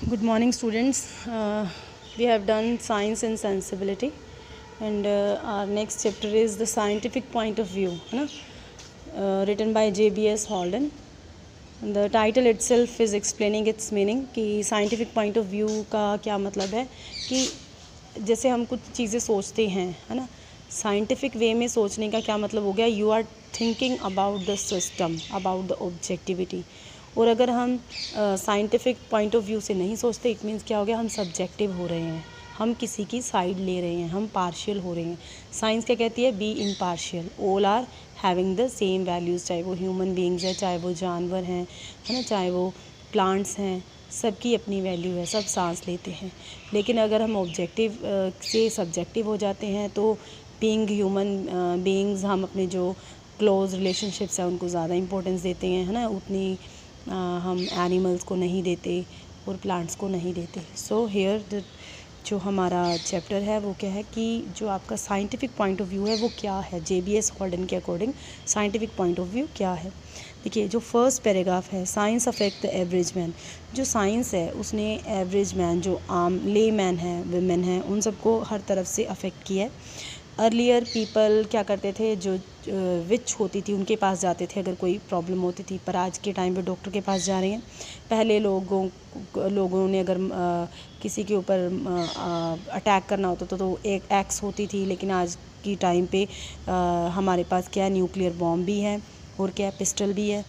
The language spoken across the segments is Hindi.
Good morning, students. We have done science and sensibility, and our next chapter is the scientific point of view, है ना? Written by J.B.S. Holden. And the title itself is explaining its meaning कि scientific point of view का क्या मतलब है कि जैसे हम कुछ चीज़ें सोचते हैं, है ना? साइंटिफिक वे में सोचने का क्या मतलब हो गया, you are thinking about the system, about the objectivity. और अगर हम साइंटिफिक पॉइंट ऑफ व्यू से नहीं सोचते, इट मीन्स क्या हो गया, हम सब्जेक्टिव हो रहे हैं, हम किसी की साइड ले रहे हैं, हम पार्शियल हो रहे हैं। साइंस क्या कहती है, be impartial, all are having the same values, चाहे वो ह्यूमन बींग्स हैं, चाहे वो जानवर हैं, है ना, चाहे वो प्लांट्स हैं, सबकी अपनी वैल्यू है, सब सांस लेते हैं। लेकिन अगर हम ऑब्जेक्टिव से सब्जेक्टिव हो जाते हैं तो बीइंग ह्यूमन बीइंग्स, हम अपने जो क्लोज रिलेशनशिप्स हैं उनको ज़्यादा इंपॉर्टेंस देते हैं, है ना, उतनी हम एनिमल्स को नहीं देते और प्लांट्स को नहीं देते। सो हेयर जो हमारा चैप्टर है वो क्या है कि जो आपका साइंटिफिक पॉइंट ऑफ व्यू है वो क्या है, J.B.S. हॉल्डन के according scientific point of view क्या है। देखिए, जो फर्स्ट पैराग्राफ है, science affect the average man. जो साइंस है उसने एवरेज मैन, जो आम ले मैन है, वुमेन है, उन सबको हर तरफ से अफेक्ट किया है। अर्लियर पीपल क्या करते थे, जो विच होती थी उनके पास जाते थे अगर कोई प्रॉब्लम होती थी, पर आज के टाइम पे डॉक्टर के पास जा रहे हैं। पहले लोगों ने अगर किसी के ऊपर अटैक करना होता था तो एक एक्स होती थी, लेकिन आज की टाइम पे हमारे पास क्या है, न्यूक्लियर बॉम्ब भी है और क्या है, पिस्टल भी है।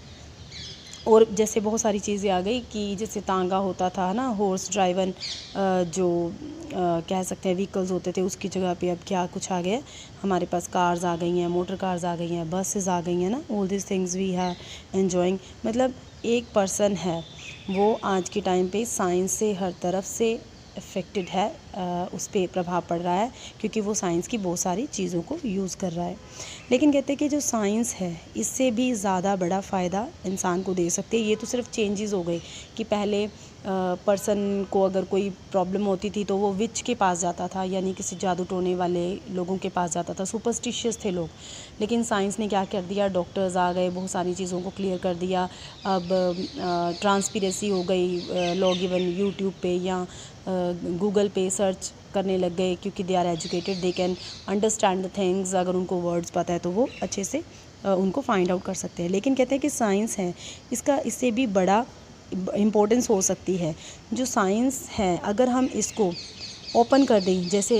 और जैसे बहुत सारी चीज़ें आ गई कि जैसे तांगा होता था ना, हॉर्स ड्राइवन जो कह सकते हैं व्हीकल्स होते थे, उसकी जगह पे अब क्या कुछ आ गया, हमारे पास कार्स आ गई हैं, मोटर कार्स आ गई हैं, बसेस आ गई हैं ना, all this things we are enjoying. मतलब एक पर्सन है वो आज के टाइम पे साइंस से हर तरफ से अफेक्टेड है, उस पर प्रभाव पड़ रहा है क्योंकि वो साइंस की बहुत सारी चीज़ों को यूज़ कर रहा है। लेकिन कहते हैं कि जो साइंस है इससे भी ज़्यादा बड़ा फ़ायदा इंसान को दे सकते हैं। ये तो सिर्फ चेंजेस हो गए कि पहले पर्सन को अगर कोई प्रॉब्लम होती थी तो वो विच के पास जाता था, यानी किसी जादू टोने वाले लोगों के पास जाता था, सुपरस्टिशियस थे लोग। लेकिन साइंस ने क्या कर दिया, डॉक्टर्स आ गए, बहुत सारी चीज़ों को क्लियर कर दिया। अब ट्रांसपेरेंसी हो गई, लोग इवन यूट्यूब पे या गूगल पे सर्च करने लग गए क्योंकि they are educated, they can understand the things. अगर उनको वर्ड्स पता है तो वो अच्छे से उनको फाइंड आउट कर सकते हैं। लेकिन कहते हैं कि साइंस है, इसका इससे भी बड़ा इम्पोर्टेंस हो सकती है। जो साइंस है अगर हम इसको ओपन कर दें, जैसे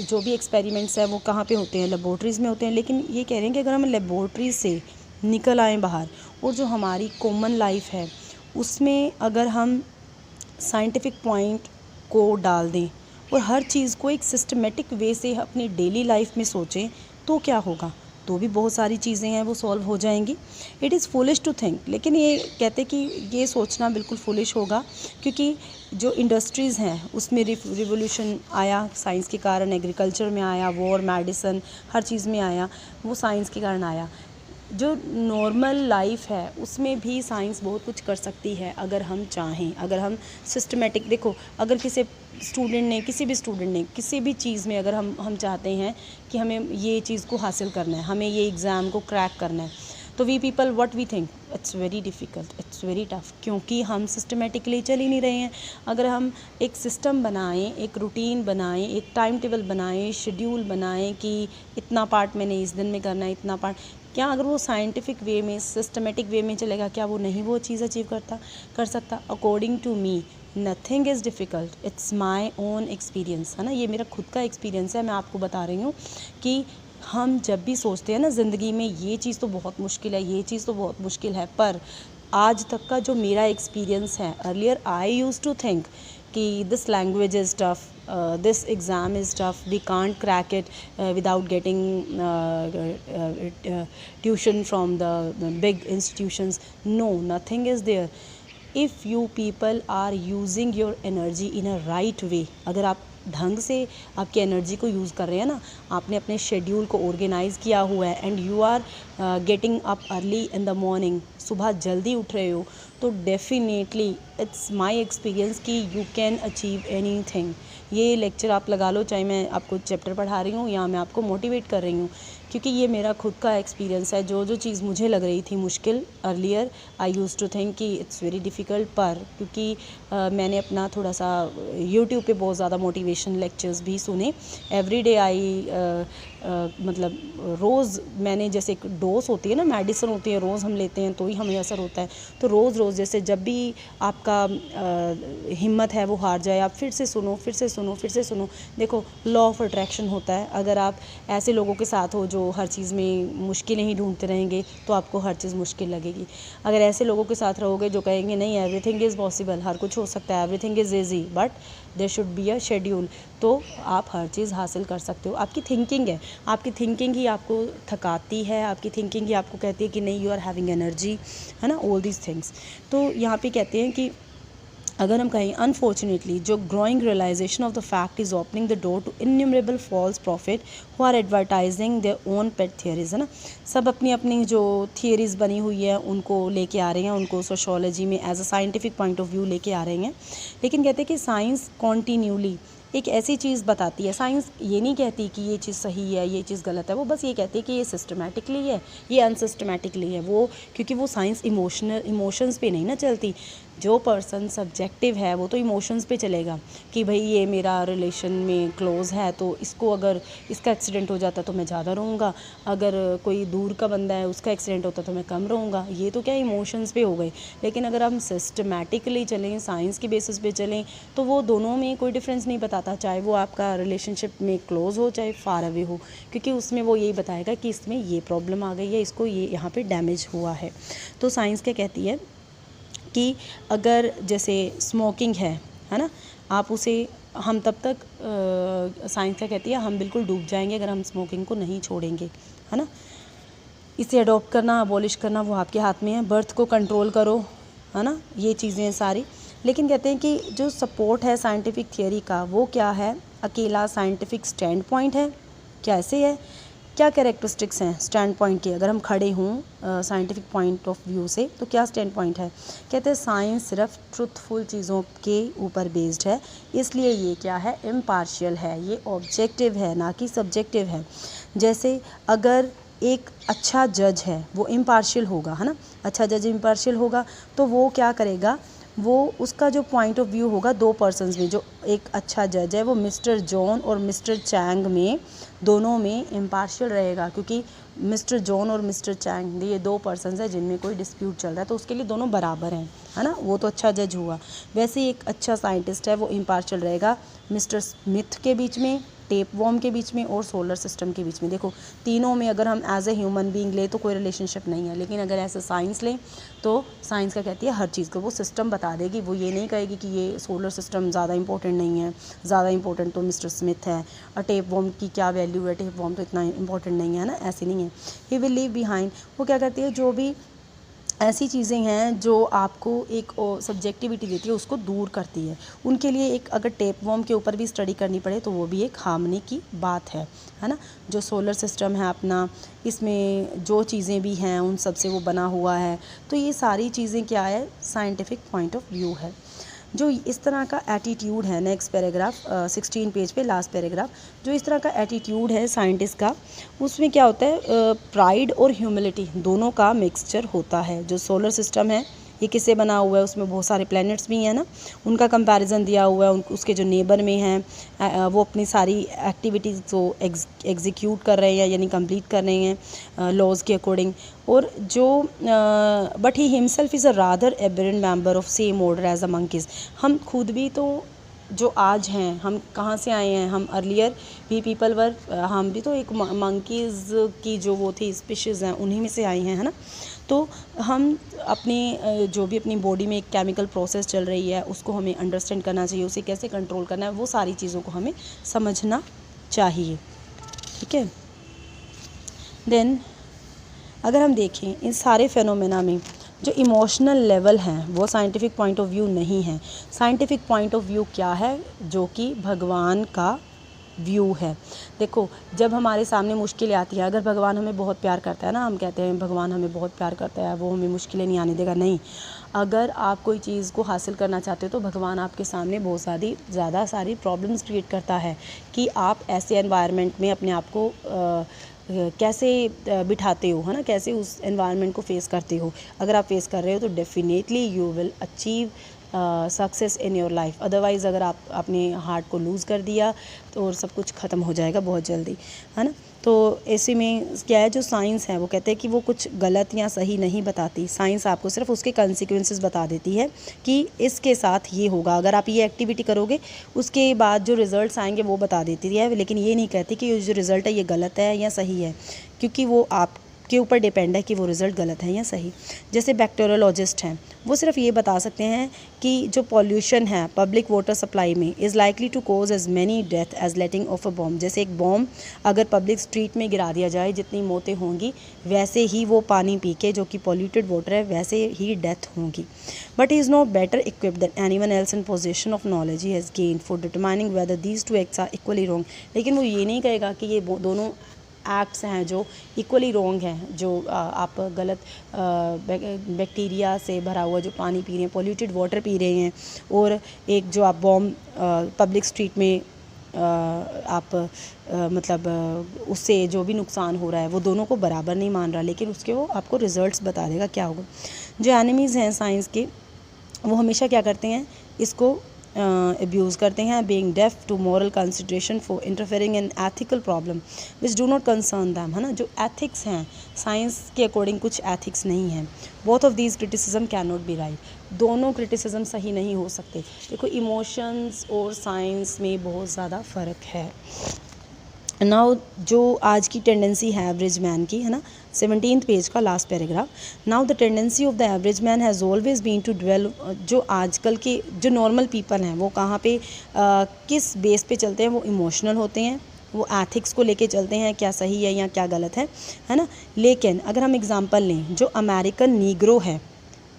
जो भी एक्सपेरिमेंट्स हैं वो कहाँ पे होते हैं, लेबॉर्ट्रीज़ में होते हैं। लेकिन ये कह रहे हैं कि अगर हम लेबॉर्ट्री से निकल आएँ बाहर और जो हमारी कॉमन लाइफ है उसमें अगर हम साइंटिफिक पॉइंट को डाल दें और हर चीज़ को एक सिस्टमेटिक वे से अपनी डेली लाइफ में सोचें तो क्या होगा, तो भी बहुत सारी चीज़ें हैं वो सॉल्व हो जाएंगी। It is foolish to think, लेकिन ये कहते कि ये सोचना बिल्कुल फुलिश होगा क्योंकि जो इंडस्ट्रीज़ हैं उसमें रिवोल्यूशन आया साइंस के कारण, एग्रीकल्चर में आया, वॉर, मेडिसिन, हर चीज़ में आया, वो साइंस के कारण आया। जो नॉर्मल लाइफ है उसमें भी साइंस बहुत कुछ कर सकती है अगर हम चाहें, अगर हम सिस्टमेटिक, देखो अगर किसी भी स्टूडेंट ने किसी भी चीज़ में अगर हम चाहते हैं कि हमें ये चीज़ को हासिल करना है, हमें ये एग्ज़ाम को क्रैक करना है, तो we people what we think, it's very difficult, it's very tough, क्योंकि हम सिस्टमेटिकली चल ही नहीं रहे हैं। अगर हम एक सिस्टम बनाएं, एक रूटीन बनाएं, एक टाइम टेबल बनाएं, शेड्यूल बनाएं कि इतना पार्ट मैंने इस दिन में करना है, इतना पार्ट, क्या अगर वो साइंटिफिक वे में, सिस्टमेटिक वे में चलेगा, क्या वो नहीं वो चीज़ अचीव कर सकता? According to me nothing is difficult, it's my own experience, है ना, ये मेरा खुद का एक्सपीरियंस है। मैं आपको बता रही हूँ कि हम जब भी सोचते हैं ना ज़िंदगी में ये चीज़ तो बहुत मुश्किल है, ये चीज़ तो बहुत मुश्किल है, पर आज तक का जो मेरा एक्सपीरियंस है, earlier I use to think कि this language is tough, this exam is tough, we can't crack it without getting tuition from the big institutions. No, nothing is there. If you people are using your energy in a right way, अगर आप ढंग से आपकी एनर्जी को यूज़ कर रहे हैं ना, आपने अपने शेड्यूल को ऑर्गेनाइज़ किया हुआ है, and you are getting up early in the morning, सुबह जल्दी उठ रहे हो, तो डेफिनेटली इट्स माय एक्सपीरियंस कि यू कैन अचीव एनीथिंग। ये लेक्चर आप लगा लो, चाहे मैं आपको चैप्टर पढ़ा रही हूँ या मैं आपको मोटिवेट कर रही हूँ, क्योंकि ये मेरा खुद का एक्सपीरियंस है। जो जो चीज़ मुझे लग रही थी मुश्किल earlier, I use to think कि इट्स वेरी डिफ़िकल्ट, पर क्योंकि मैंने अपना थोड़ा सा यूट्यूब पे बहुत ज़्यादा मोटिवेशन लेक्चर्स भी सुने। एवरी डे आई मतलब रोज़ मैंने, जैसे एक डोज होती है ना, मेडिसिन होती है, रोज़ हम लेते हैं तो ही हमें असर होता है। तो रोज़ जैसे जब भी आपका हिम्मत है वो हार जाए, आप फिर से सुनो, फिर से सुनो, फिर से सुनो। देखो, लॉ ऑफ अट्रैक्शन होता है। अगर आप ऐसे लोगों के साथ हो जो हर चीज़ में मुश्किलें ही ढूंढते रहेंगे तो आपको हर चीज़ मुश्किल लगेगी। अगर ऐसे लोगों के साथ रहोगे जो कहेंगे नहीं, एवरीथिंग इज़ पॉसिबल, हर कुछ हो सकता है, everything is easy, but there should be a schedule, तो आप हर चीज़ हासिल कर सकते हो। आपकी थिंकिंग है, आपकी थिंकिंग ही आपको थकाती है, आपकी थिंकिंग ही आपको कहती है कि नहीं, यू आर हैविंग एनर्जी, है ना, ऑल दीज थिंग्स। तो यहाँ पे कहते हैं कि अगर हम कहें, अनफॉर्चुनेटली जो growing realisation of the fact is opening the door to innumerable false prophet who are advertising their own pet theories, है ना। सब अपनी अपनी जो थियरीज़ बनी हुई है उनको लेके आ रहे हैं, उनको सोशोलॉजी में as a scientific point of view लेके आ रहे हैं। लेकिन कहते हैं कि साइंस कॉन्टीन्यूली एक ऐसी चीज़ बताती है। साइंस ये नहीं कहती कि ये चीज़ सही है, ये चीज़ गलत है, वो बस ये कहती है कि ये सिस्टमेटिकली है, ये अनसिस्टमेटिकली है। वो क्योंकि वो साइंस इमोशंस पे नहीं ना चलती। जो पर्सन सब्जेक्टिव है वो तो इमोशंस पे चलेगा कि भाई ये मेरा रिलेशन में क्लोज़ है तो इसको अगर इसका एक्सीडेंट हो जाता तो मैं ज़्यादा रहूँगा, अगर कोई दूर का बंदा है उसका एक्सीडेंट होता तो मैं कम रहूँगा। ये तो क्या इमोशंस पे हो गए। लेकिन अगर हम सिस्टमेटिकली चलें, साइंस की बेसिस पे चलें, तो वो दोनों में कोई डिफरेंस नहीं बताता, चाहे वो आपका रिलेशनशिप में क्लोज़ हो चाहे फार अवे हो, क्योंकि उसमें वो यही बताएगा कि इसमें ये प्रॉब्लम आ गई है, इसको ये यहाँ पे डैमेज हुआ है। तो साइंस क्या कहती है कि अगर जैसे स्मोकिंग है ना, आप उसे, हम तब तक साइंस क्या कहती है, हम बिल्कुल डूब जाएंगे अगर हम स्मोकिंग को नहीं छोड़ेंगे, है ना। इसे अडॉप्ट करना, अबॉलिश करना वो आपके हाथ में है। बर्थ को कंट्रोल करो, है ना, ये चीज़ें हैं सारी। लेकिन कहते हैं कि जो सपोर्ट है साइंटिफिक थियरी का वो क्या है, अकेला साइंटिफिक स्टैंड पॉइंट है, क्या ऐसे है, क्या कैरेक्टरिस्टिक्स हैं स्टैंड पॉइंट के। अगर हम खड़े हों साइंटिफिक पॉइंट ऑफ व्यू से तो क्या स्टैंड पॉइंट है। कहते हैं साइंस सिर्फ ट्रुथफुल चीज़ों के ऊपर बेस्ड है, इसलिए ये क्या है, इम्पार्शियल है, ये ऑब्जेक्टिव है ना कि सब्जेक्टिव है। जैसे अगर एक अच्छा जज है वो इम्पार्शियल होगा, है ना, अच्छा जज इम्पार्शियल होगा तो वो क्या करेगा, वो उसका जो पॉइंट ऑफ व्यू होगा दो पर्सन्स में, जो एक अच्छा जज है वो मिस्टर जॉन और मिस्टर चैंग में, दोनों में इम्पार्शियल रहेगा, क्योंकि मिस्टर जॉन और मिस्टर चैंग ये दो पर्सन्स हैं जिनमें कोई डिस्प्यूट चल रहा है, तो उसके लिए दोनों बराबर हैं, है ना, वो तो अच्छा जज हुआ। वैसे ही एक अच्छा साइंटिस्ट है वो इम्पार्शियल रहेगा मिस्टर स्मिथ के बीच में, टेप वॉर्म के बीच में और सोलर सिस्टम के बीच में। देखो, तीनों में अगर हम एज ए ह्यूमन बीइंग ले तो कोई रिलेशनशिप नहीं है, लेकिन अगर ऐसे साइंस लें तो साइंस क्या कहती है, हर चीज़ को वो सिस्टम बता देगी। वो ये नहीं कहेगी कि ये सोलर सिस्टम ज़्यादा इंपॉर्टेंट नहीं है, ज़्यादा इंपॉर्टेंट तो मिस्टर स्मिथ है, और टेप वॉर्म की क्या वैल्यू है, टेप वॉर्म तो इतना इंपॉर्टेंट नहीं है ना, ऐसे नहीं है। ही विल लीव बिहाइंड, वो क्या कहती है, जो भी ऐसी चीज़ें हैं जो आपको एक सब्जेक्टिविटी देती है उसको दूर करती है। उनके लिए एक अगर टेप वॉर्म के ऊपर भी स्टडी करनी पड़े तो वो भी एक हार्मनी की बात है ना। जो सोलर सिस्टम है अपना, इसमें जो चीज़ें भी हैं उन सब से वो बना हुआ है। तो ये सारी चीज़ें क्या है, साइंटिफिक पॉइंट ऑफ व्यू है। जो इस तरह का एटीट्यूड है, नेक्स्ट पैराग्राफ 16 पेज पे लास्ट पैराग्राफ, जो इस तरह का एटीट्यूड है साइंटिस्ट का, उसमें क्या होता है, प्राइड और ह्यूमिलिटी दोनों का मिक्सचर होता है। जो सोलर सिस्टम है ये किससे बना हुआ है, उसमें बहुत सारे प्लैनेट्स भी हैं ना, उनका कंपैरिजन दिया हुआ है, उसके जो नेबर में हैं वो अपनी सारी एक्टिविटीज़ को एग्जीक्यूट कर रहे हैं, यानी कंप्लीट कर रहे हैं लॉज के अकॉर्डिंग। और जो but he himself is a rather aberrant member of same order as a monkeys. हम खुद भी तो जो आज हैं, हम कहाँ से आए हैं, हम अर्लियर भी पीपल वर, हम भी तो एक मंकीज़ की जो वो थी स्पीशीज़ हैं उन्हीं में से आए हैं, है ना। तो हम अपनी जो भी अपनी बॉडी में एक केमिकल प्रोसेस चल रही है उसको हमें अंडरस्टैंड करना चाहिए, उसे कैसे कंट्रोल करना है, वो सारी चीज़ों को हमें समझना चाहिए, ठीक है। देन अगर हम देखें इन सारे फेनोमेना में जो इमोशनल लेवल हैं वो साइंटिफिक पॉइंट ऑफ व्यू नहीं है। साइंटिफिक पॉइंट ऑफ व्यू क्या है, जो कि भगवान का व्यू है। देखो, जब हमारे सामने मुश्किलें आती हैं, अगर भगवान हमें बहुत प्यार करता है ना, हम कहते हैं भगवान हमें बहुत प्यार करता है, वो हमें मुश्किलें नहीं आने देगा, नहीं। अगर आप कोई चीज़ को हासिल करना चाहते हो तो भगवान आपके सामने बहुत ज़्यादा सारी प्रॉब्लम्स क्रिएट करता है कि आप ऐसे एनवायरनमेंट में अपने आप को कैसे बिठाते हो, है ना, कैसे उस एनवायरनमेंट को फेस करते हो। अगर आप फेस कर रहे हो तो definitely you will achieve success in your life. Otherwise अगर आप अपने हार्ट को लूज़ कर दिया तो और सब कुछ ख़त्म हो जाएगा बहुत जल्दी, है ना। तो ऐसे में क्या है, जो साइंस है वो कहते हैं कि वो कुछ गलत या सही नहीं बताती। साइंस आपको सिर्फ उसके कंसिक्वेंसेस बता देती है कि इसके साथ ये होगा, अगर आप ये एक्टिविटी करोगे उसके बाद जो रिज़ल्ट्स आएंगे वो बता देती है, लेकिन ये नहीं कहती कि जो रिज़ल्ट है ये गलत है या सही है, क्योंकि वो आपके ऊपर डिपेंड है कि वो रिज़ल्ट गलत है या सही। जैसे बैक्टीरियोलॉजिस्ट हैं, वो सिर्फ ये बता सकते हैं कि जो पॉल्यूशन है पब्लिक वाटर सप्लाई में is likely to cause as many death as letting off a bomb. जैसे एक बॉम्ब अगर पब्लिक स्ट्रीट में गिरा दिया जाए, जितनी मौतें होंगी वैसे ही वो पानी पी के जो कि पॉल्यूटेड वाटर है वैसे ही डेथ होंगी। But he is not better equipped than anyone else in position of knowledge he has gain for determining whether these two acts are equally wrong. लेकिन वो ये नहीं कहेगा कि ये दोनों एक्ट्स हैं जो इक्वली रॉन्ग हैं, जो आप गलत बैक्टीरिया से भरा हुआ जो पानी पी रहे हैं, पॉल्यूटेड वाटर पी रहे हैं, और एक जो आप बॉम्ब पब्लिक स्ट्रीट में आप मतलब उससे जो भी नुकसान हो रहा है वो दोनों को बराबर नहीं मान रहा, लेकिन उसके वो आपको रिजल्ट्स बता देगा क्या होगा। जो एनिमीज़ हैं साइंस के, वो हमेशा क्या करते हैं, इसको अब्यूज़ करते हैं, being deaf to moral consideration for interfering in ethical problem which do not concern them, है ना। जो एथिक्स हैं साइंस के अकॉर्डिंग कुछ एथिक्स नहीं हैं। Both of these criticism can not be right. दोनों क्रिटिसिज्म सही नहीं हो सकते। देखो, इमोशंस और साइंस में बहुत ज़्यादा फ़र्क है। नाउ जो आज की टेंडेंसी है एवरेज मैन की, है ना, 17th पेज का last paragraph. Now the tendency of the average man has always been to dwell. जो आजकल के जो नॉर्मल पीपल हैं वो कहाँ पे किस बेस पे चलते हैं, वो इमोशनल होते हैं, वो एथिक्स को लेके चलते हैं, क्या सही है या क्या गलत है ना। लेकिन अगर हम एग्जांपल लें, जो अमेरिकन नीग्रो है,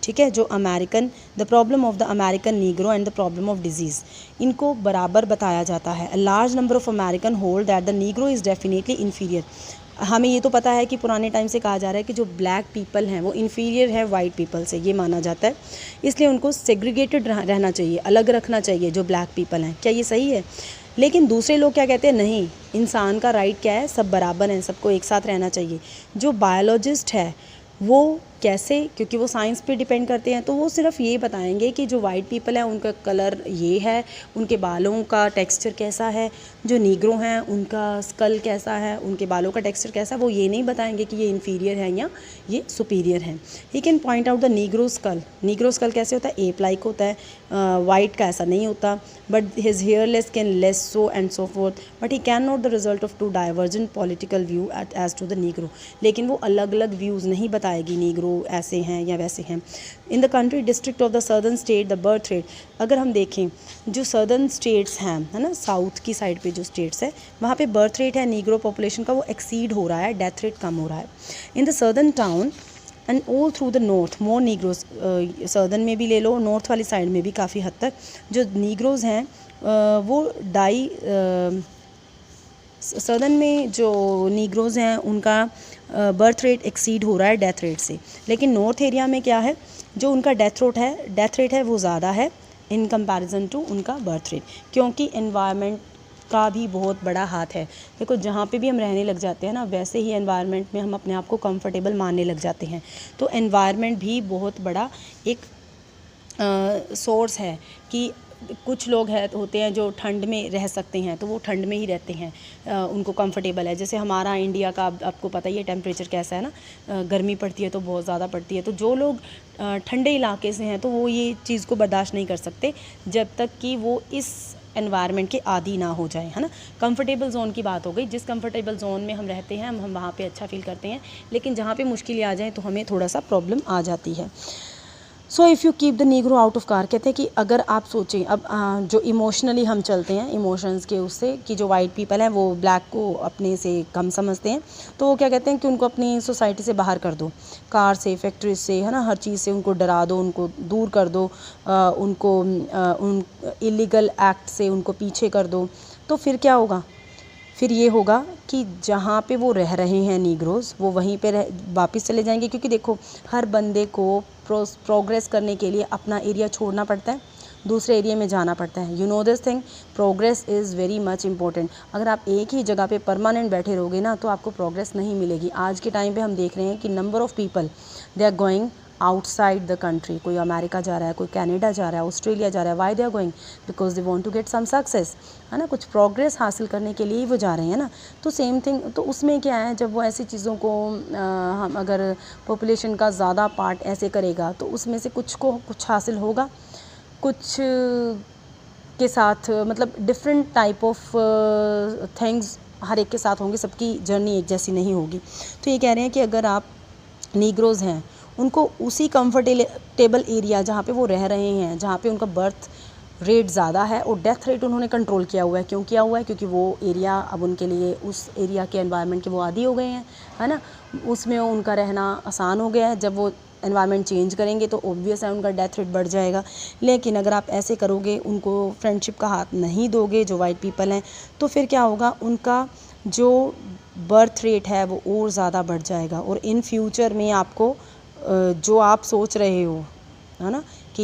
ठीक है, जो American, the problem of the American Negro and the problem of disease, इनको बराबर बताया जाता है। A large number of American hold that the Negro is definitely inferior. हमें ये तो पता है कि पुराने टाइम से कहा जा रहा है कि जो ब्लैक पीपल हैं वो इन्फीरियर है वाइट पीपल से, ये माना जाता है, इसलिए उनको सेग्रीगेटेड रहना चाहिए, अलग रखना चाहिए जो ब्लैक पीपल हैं। क्या ये सही है? लेकिन दूसरे लोग क्या कहते हैं, नहीं, इंसान का राइट क्या है, सब बराबर हैं, सबको एक साथ रहना चाहिए। जो बायोलॉजिस्ट है वो कैसे, क्योंकि वो साइंस पे डिपेंड करते हैं, तो वो सिर्फ ये बताएंगे कि जो वाइट पीपल है उनका कलर ये है, उनके बालों का टेक्सचर कैसा है, जो नीग्रो हैं उनका स्कल कैसा है, उनके बालों का टेक्सचर कैसा है, वो ये नहीं बताएंगे कि ये इन्फीरियर है या ये सुपीरियर है। He can point out the negro skull. Negro skull कैसे होता है? एप लाइक होता है, वाइट का ऐसा नहीं होता, but his hairless can less so and so forth, but he can not the result of two divergent political view as to the negro. लेकिन वो अलग अलग व्यूज़ नहीं बताएगी, नीग्रो ऐसे हैं या वैसे हैं। In the country district of the southern state the birth rate, अगर हम देखें जो सर्दर्न स्टेट्स हैं, है ना, साउथ की साइड पे जो स्टेट्स है वहाँ पे बर्थ रेट है नीग्रो पॉपुलेशन का वो एक्सीड हो रहा है, डेथ रेट कम हो रहा है। In the southern town and all through the north more Negroes, southern में भी ले लो, नॉर्थ वाली साइड में भी काफ़ी हद तक जो नीग्रोज़ हैं वो सर्दर्न में जो नीग्रोज़ हैं उनका बर्थ रेट एक्सीड हो रहा है डेथ रेट से। लेकिन नॉर्थ एरिया में क्या है, जो उनका डेथ रेट है वो ज़्यादा है इन कंपैरिजन टू उनका बर्थ रेट, क्योंकि एनवायरनमेंट का भी बहुत बड़ा हाथ है। देखो, जहाँ पे भी हम रहने लग जाते हैं ना, वैसे ही एनवायरनमेंट में हम अपने आप को कंफर्टेबल मानने लग जाते हैं। तो एनवायरनमेंट भी बहुत बड़ा एक सोर्स है कि कुछ लोग होते हैं जो ठंड में रह सकते हैं, तो वो ठंड में ही रहते हैं, उनको कंफर्टेबल है। जैसे हमारा इंडिया का आपको पता ही है टेम्परेचर कैसा है ना, गर्मी पड़ती है तो बहुत ज़्यादा पड़ती है। तो जो लोग ठंडे इलाके से हैं तो वो ये चीज़ को बर्दाश्त नहीं कर सकते जब तक कि वो इस एनवायरनमेंट के आदी ना हो जाए, है ना। कंफर्टेबल जोन की बात हो गई, जिस कंफर्टेबल जोन में हम रहते हैं हम वहाँ पे अच्छा फील करते हैं, लेकिन जहाँ पे मुश्किलें आ जाएँ तो हमें थोड़ा सा प्रॉब्लम आ जाती है। So if you keep the Negro out of car, कहते हैं कि अगर आप सोचें, अब जो इमोशनली हम चलते हैं इमोशंस के उससे, कि जो वाइट पीपल हैं वो ब्लैक को अपने से कम समझते हैं, तो वो क्या कहते हैं कि उनको अपनी सोसाइटी से बाहर कर दो, कार से, फैक्ट्री से, है ना, हर चीज़ से उनको डरा दो, उनको दूर कर दो, उनको उन इलीगल एक्ट से उनको पीछे कर दो। तो फिर क्या होगा? फिर ये होगा कि जहाँ पे वो रह रहे हैं नीग्रोज़, वो वहीं पे वापस चले जाएंगे, क्योंकि देखो हर बंदे को प्रोग्रेस करने के लिए अपना एरिया छोड़ना पड़ता है। दूसरे एरिया में जाना पड़ता है। You know this thing, progress is very much important. अगर आप एक ही जगह पे परमानेंट बैठे रहोगे ना तो आपको प्रोग्रेस नहीं मिलेगी। आज के टाइम पे हम देख रहे हैं कि number of people they are going outside the country. कोई अमेरिका जा रहा है, कोई कनाडा जा रहा है, ऑस्ट्रेलिया जा रहा है। Why they are going? Because they want to get some success, है ना, कुछ प्रोग्रेस हासिल करने के लिए ही वो जा रहे हैं ना। तो सेम थिंग, तो उसमें क्या है, जब वो ऐसी चीज़ों को हम अगर पॉपुलेशन का ज़्यादा पार्ट ऐसे करेगा तो उसमें से कुछ को कुछ हासिल होगा, कुछ के साथ मतलब डिफरेंट टाइप ऑफ थिंग्स हर एक के साथ होंगे, सबकी जर्नी एक जैसी नहीं होगी। तो ये कह रहे हैं कि अगर आप नीग्रोज़ हैं, उनको उसी कंफर्टेबल एरिया जहाँ पे वो रह रहे हैं, जहाँ पे उनका बर्थ रेट ज़्यादा है और डेथ रेट उन्होंने कंट्रोल किया हुआ है। क्यों किया हुआ है? क्योंकि वो एरिया अब उनके लिए, उस एरिया के एनवायरनमेंट के वो आदी हो गए हैं, है ना, उसमें उनका रहना आसान हो गया है। जब वो एनवायरनमेंट चेंज करेंगे तो ऑब्वियस है उनका डेथ रेट बढ़ जाएगा। लेकिन अगर आप ऐसे करोगे, उनको फ्रेंडशिप का हाथ नहीं दोगे जो वाइट पीपल हैं, तो फिर क्या होगा, उनका जो बर्थ रेट है वो और ज़्यादा बढ़ जाएगा। और इन फ्यूचर में आपको जो आप सोच रहे हो, है ना, कि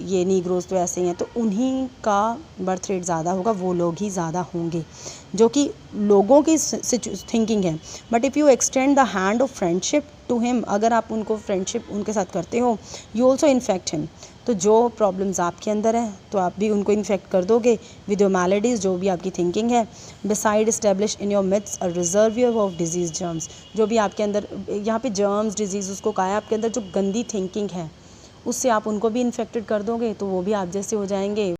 ये नीग्रोज तो ऐसे ही हैं, तो उन्हीं का बर्थ रेट ज़्यादा होगा, वो लोग ही ज़्यादा होंगे, जो कि लोगों की थिंकिंग है। But if you extend the hand of friendship to him, अगर आप उनको फ्रेंडशिप उनके साथ करते हो, यू ऑल्सो इन्फेक्ट हिम। तो जो प्रॉब्लम्स आपके अंदर हैं तो आप भी उनको इन्फेक्ट कर दोगे विद योर मैलेडीज़, जो भी आपकी थिंकिंग है। Beside establish in your myths a reservoir of disease germs, जो भी आपके अंदर, यहाँ पे जर्म्स डिजीज़ उसको कहा है, आपके अंदर जो गंदी थिंकिंग है उससे आप उनको भी इन्फेक्टेड कर दोगे तो वो भी आप जैसे हो जाएंगे।